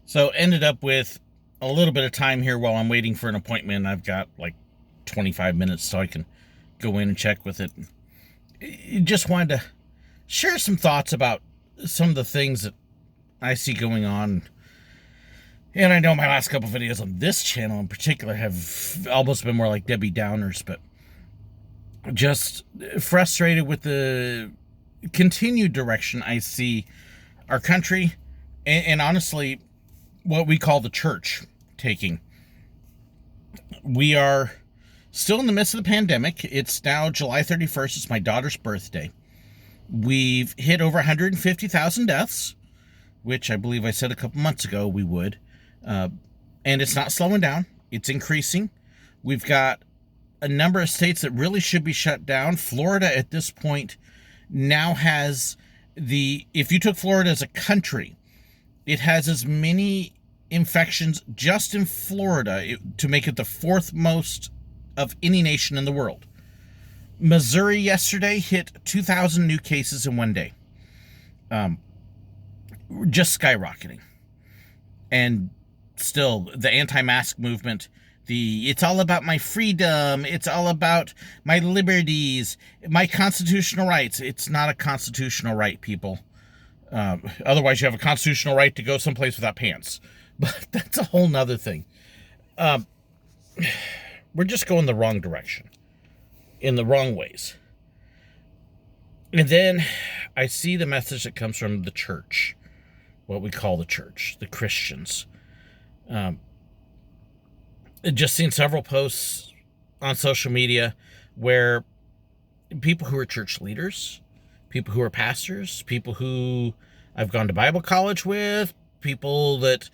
So ended up with a little bit of time here while I'm waiting for an appointment. I've got like 25 minutes so I can go in and check with it. Just wanted to share some thoughts about some of the things that I see going on. And I know my last couple videos on this channel in particular have almost been more like Debbie Downers, but just frustrated with the continued direction I see our country and honestly what we call the church taking. We are still in the midst of the pandemic. It's now July 31st. It's my daughter's birthday. We've hit over 150,000 deaths, which I believe I said a couple months ago we would. And it's not slowing down. It's increasing. We've got a number of states that really should be shut down. Florida at this point now has if you took Florida as a country, it has as many infections just in Florida to make it the fourth most of any nation in the world. Missouri yesterday hit 2,000 new cases in one day. Just skyrocketing. And still, the anti-mask movement, it's all about my freedom, it's all about my liberties, my constitutional rights. It's not a constitutional right, people. Otherwise, you have a constitutional right to go someplace without pants. But that's a whole nother thing. We're just going the wrong direction, in the wrong ways. And then I see the message that comes from the church, what we call the church, the Christians. Just seen several posts on social media where people who are church leaders, people who are pastors, people who I've gone to Bible college with, people that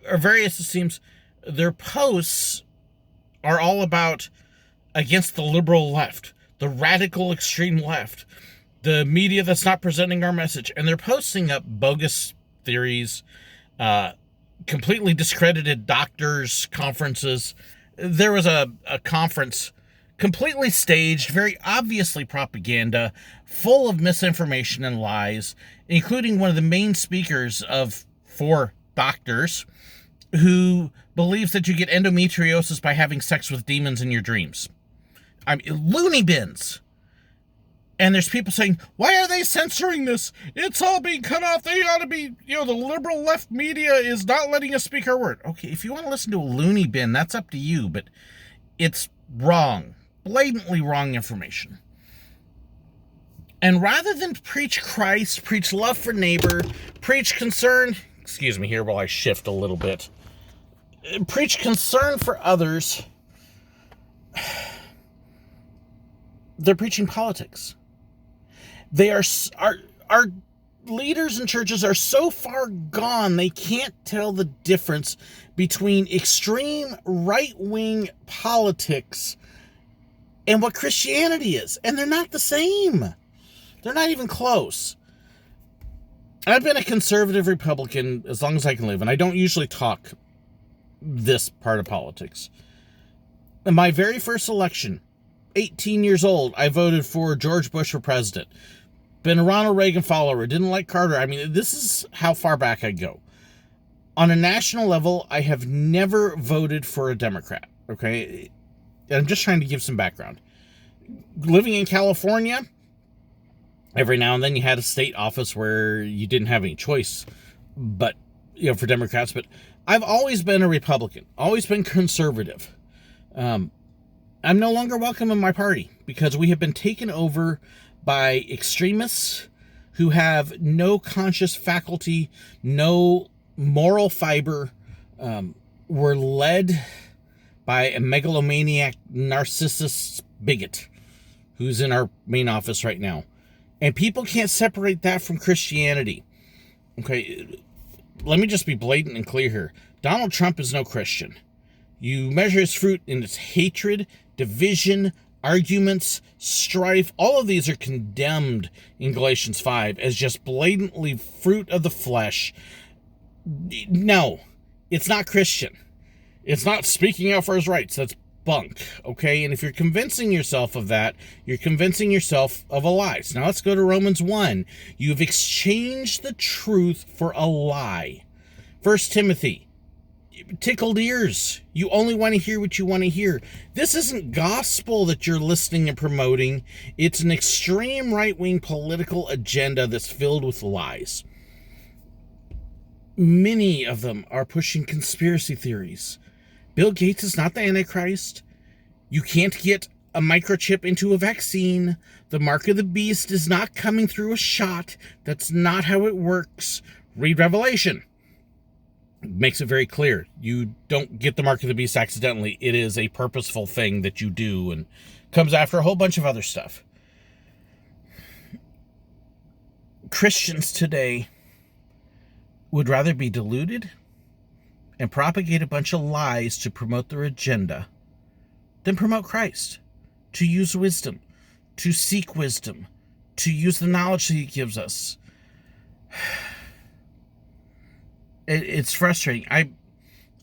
are various, it seems, their posts are all about against the liberal left, the radical extreme left, the media that's not presenting our message. And they're posting up bogus theories, completely discredited doctors' conferences. There was a conference completely staged, very obviously propaganda, full of misinformation and lies, including one of the main speakers of 4 doctors who believes that you get endometriosis by having sex with demons in your dreams. I mean, loony bins. And there's people saying, why are they censoring this? It's all being cut off. They ought to be, the liberal left media is not letting us speak our word. Okay, if you want to listen to a loony bin, that's up to you, but it's wrong. Blatantly wrong information. And rather than preach Christ, preach love for neighbor, preach concern, excuse me here while I shift a little bit, preach concern for others, they're preaching politics. Our leaders in churches are so far gone, they can't tell the difference between extreme right-wing politics and what Christianity is. And they're not the same. They're not even close. I've been a conservative Republican as long as I can live, and I don't usually talk this part of politics. In my very first election, 18 years old, I voted for George Bush for president. Been a Ronald Reagan follower, didn't like Carter. I mean, this is how far back I go. On a national level, I have never voted for a Democrat, okay? I'm just trying to give some background. Living in California, every now and then you had a state office where you didn't have any choice, but, for Democrats. But I've always been a Republican, always been conservative. I'm no longer welcome in my party because we have been taken over by extremists who have no conscious faculty, no moral fiber. We're led by a megalomaniac, narcissist bigot who's in our main office right now. And people can't separate that from Christianity. Okay, let me just be blatant and clear here. Donald Trump is no Christian. You measure his fruit in its hatred, division, arguments, strife. All of these are condemned in Galatians 5 as just blatantly fruit of the flesh. No, it's not Christian. It's not speaking out for his rights. That's bunk, okay? And if you're convincing yourself of that, you're convincing yourself of a lie. So now let's go to Romans 1. You've exchanged the truth for a lie. First Timothy, tickled ears. You only want to hear what you want to hear. This isn't gospel that you're listening and promoting. It's an extreme right-wing political agenda that's filled with lies. Many of them are pushing conspiracy theories. Bill Gates is not the Antichrist. You can't get a microchip into a vaccine. The mark of the beast is not coming through a shot. That's not how it works. Read Revelation. It makes it very clear. You don't get the mark of the beast accidentally. It is a purposeful thing that you do and comes after a whole bunch of other stuff. Christians today would rather be deluded and propagate a bunch of lies to promote their agenda than promote Christ, to use wisdom, to seek wisdom, to use the knowledge that he gives us. It's frustrating.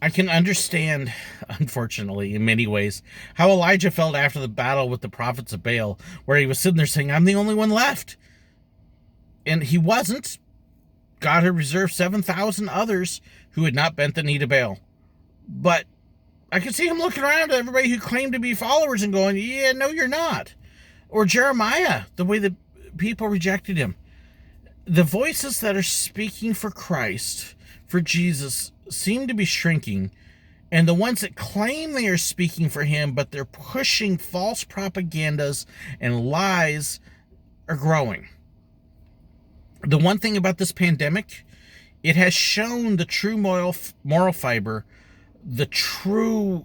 I can understand, unfortunately, in many ways, how Elijah felt after the battle with the prophets of Baal, where he was sitting there saying, I'm the only one left. And he wasn't. God had reserved 7,000 others who had not bent the knee to Baal. But I could see him looking around at everybody who claimed to be followers and going, yeah, no, you're not. Or Jeremiah, the way that people rejected him. The voices that are speaking for Christ, for Jesus, seem to be shrinking. And the ones that claim they are speaking for him, but they're pushing false propagandas and lies, are growing. The one thing about this pandemic, it has shown the true moral fiber, the true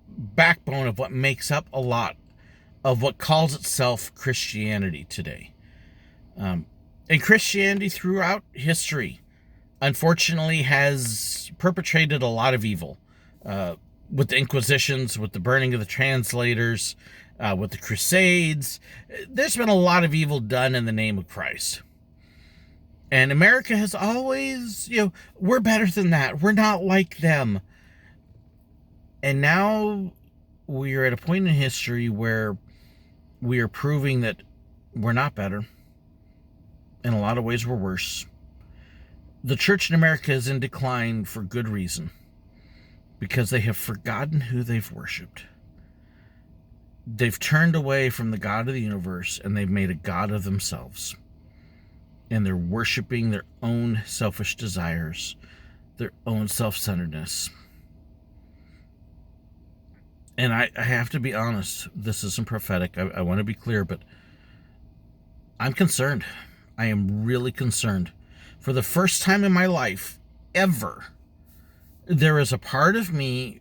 backbone of what makes up a lot of what calls itself Christianity today. And Christianity throughout history, unfortunately, has perpetrated a lot of evil. With the Inquisitions, with the burning of the translators, with the Crusades. There's been a lot of evil done in the name of Christ. And America has always, we're better than that. We're not like them. And now we are at a point in history where we are proving that we're not better. In a lot of ways, we're worse. The church in America is in decline for good reason. Because they have forgotten who they've worshipped. They've turned away from the God of the universe and they've made a God of themselves. And they're worshiping their own selfish desires, their own self-centeredness. And I have to be honest, this isn't prophetic, I want to be clear, but I'm concerned. I am really concerned. For the first time in my life, ever, there is a part of me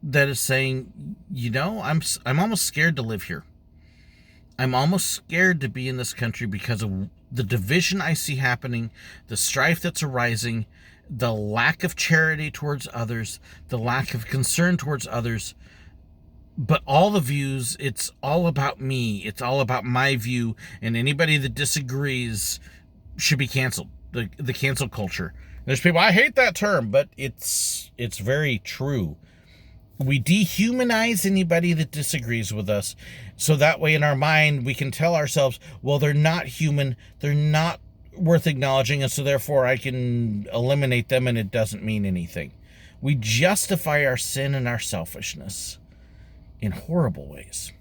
that is saying, I'm almost scared to live here. I'm almost scared to be in this country because of the division I see happening, the strife that's arising, the lack of charity towards others, the lack of concern towards others. But all the views, it's all about me. It's all about my view, and anybody that disagrees should be canceled. The cancel culture. There's people, I hate that term, but it's very true. We dehumanize anybody that disagrees with us, so that way in our mind we can tell ourselves, well, they're not human, they're not worth acknowledging, and so therefore I can eliminate them and it doesn't mean anything. We justify our sin and our selfishness in horrible ways.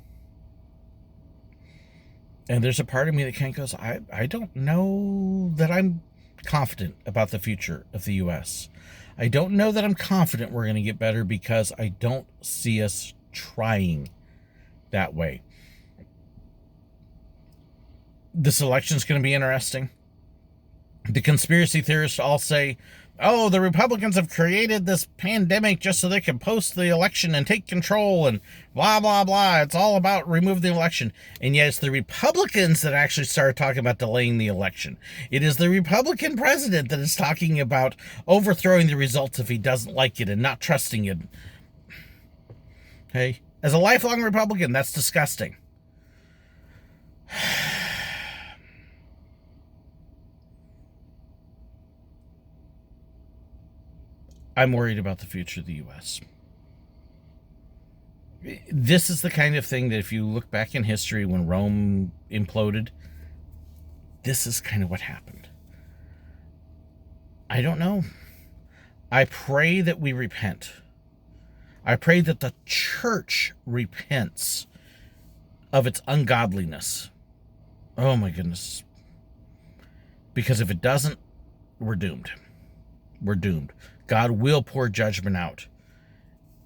And there's a part of me that kind of goes, I don't know that I'm confident about the future of the U.S. I don't know that I'm confident we're going to get better because I don't see us trying that way. This election is going to be interesting. The conspiracy theorists all say, oh, the Republicans have created this pandemic just so they can post the election and take control and blah, blah, blah. It's all about remove the election. And yet it's the Republicans that actually started talking about delaying the election. It is the Republican president that is talking about overthrowing the results if he doesn't like it and not trusting it. Okay? As a lifelong Republican, that's disgusting. I'm worried about the future of the U.S. This is the kind of thing that if you look back in history when Rome imploded, this is kind of what happened. I don't know. I pray that we repent. I pray that the church repents of its ungodliness. Oh my goodness. Because if it doesn't, we're doomed. We're doomed. God will pour judgment out.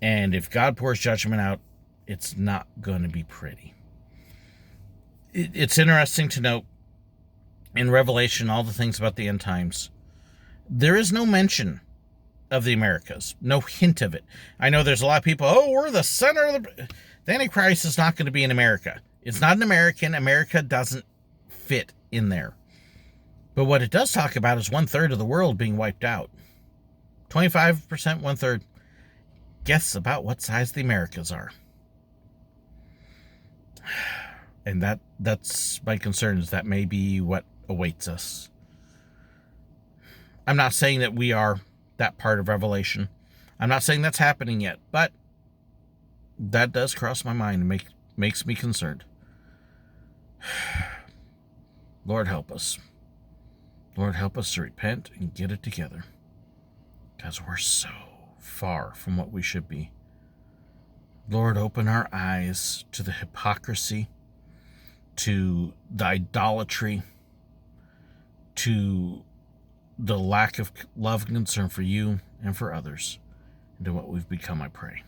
And if God pours judgment out, it's not going to be pretty. It's interesting to note in Revelation, all the things about the end times, there is no mention of the Americas. No hint of it. I know there's a lot of people, oh, we're the center of the Antichrist is not going to be in America. It's not an American. America doesn't fit in there. But what it does talk about is 1/3 of the world being wiped out. 25%, 1/3. Guess about what size the Americas are. And that's my concern, is that may be what awaits us. I'm not saying that we are that part of Revelation. I'm not saying that's happening yet, but that does cross my mind and makes me concerned. Lord, help us. Lord, help us to repent and get it together, because we're so far from what we should be. Lord, open our eyes to the hypocrisy, to the idolatry, to the lack of love and concern for you and for others, and to what we've become, I pray.